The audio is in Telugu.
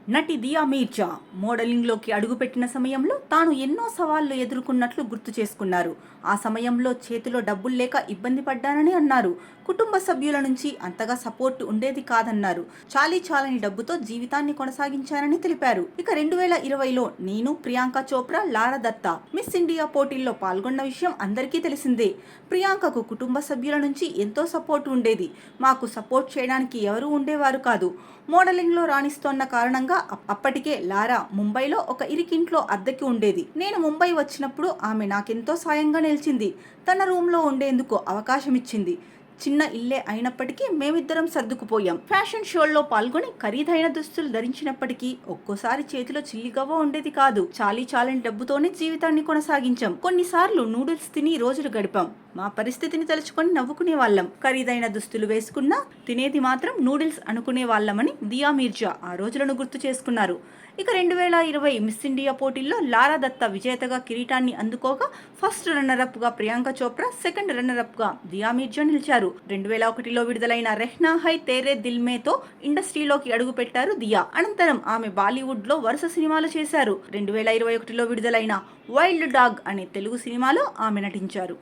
నటి దియా మీర్జా మోడలింగ్లోకి అడుగుపెట్టిన సమయంలో తాను ఎన్నో సవాళ్లు ఎదుర్కొన్నట్లు గుర్తు చేసుకున్నారు. ఆ సమయంలో చేతిలో డబ్బులు లేక ఇబ్బంది పడ్డానని అన్నారు. కుటుంబ సభ్యుల నుంచి అంతగా సపోర్ట్ ఉండేది కాదన్నారు. చాలీచాలని డబ్బుతో జీవితాన్ని కొనసాగించానని తెలిపారు. ఇక 2020లో నేను, ప్రియాంక చోప్రా, లారా దత్తా మిస్ ఇండియా పోటీల్లో పాల్గొన్న విషయం అందరికీ తెలిసిందే. ప్రియాంకకు కుటుంబ సభ్యుల నుంచి ఎంతో సపోర్ట్ ఉండేది. మాకు సపోర్ట్ చేయడానికి ఎవరూ ఉండేవారు కాదు. మోడలింగ్లో రాణిస్తోన్న కారణంగా అప్పటికే లారా ముంబైలో ఒక ఇరికింట్లో అద్దెకి ఉండేది. నేను ముంబై వచ్చినప్పుడు ఆమె నాకెంతో సాయంగా నిలిచింది. తన రూమ్లో ఉండేందుకు అవకాశం ఇచ్చింది. చిన్న ఇల్లే అయినప్పటికీ మేమిద్దరం సర్దుకుపోయాం. ఫ్యాషన్ షోల్లో పాల్గొని ఖరీదైన దుస్తులు ధరించినప్పటికీ ఒక్కోసారి చేతిలో చిల్లిగవ్వ ఉండేది కాదు. చాలని డబ్బుతోనే జీవితాన్ని కొనసాగించాం. కొన్నిసార్లు నూడిల్స్ తిని రోజులు గడిపాం. మా పరిస్థితిని తలుచుకొని నవ్వుకునే వాళ్ళం. ఖరీదైన దుస్తులు వేసుకున్నా తినేది మాత్రం నూడిల్స్ అనుకునే వాళ్ళమని దియా మీర్జా ఆ రోజులను గుర్తు చేసుకున్నారు. ఇక 2020 మిస్ ఇండియా పోటీల్లో లారా దత్తా విజేతగా కిరీటాన్ని అందుకోగా ఫస్ట్ రన్నరప్ గా ప్రియాంక చోప్రా, సెకండ్ రన్నరప్ గా దియా మీర్జా నిలిచారు. 2001లో విడుదలైన రెహ్నా హై తేరే దిల్ మేతో ఇండస్ట్రీలోకి అడుగుపెట్టారు దియా. అనంతరం ఆమె బాలీవుడ్ లో వరుస సినిమాలు చేశారు. 2021లో విడుదలైన వైల్డ్ డాగ్ అనే తెలుగు సినిమాలో ఆమె నటించారు.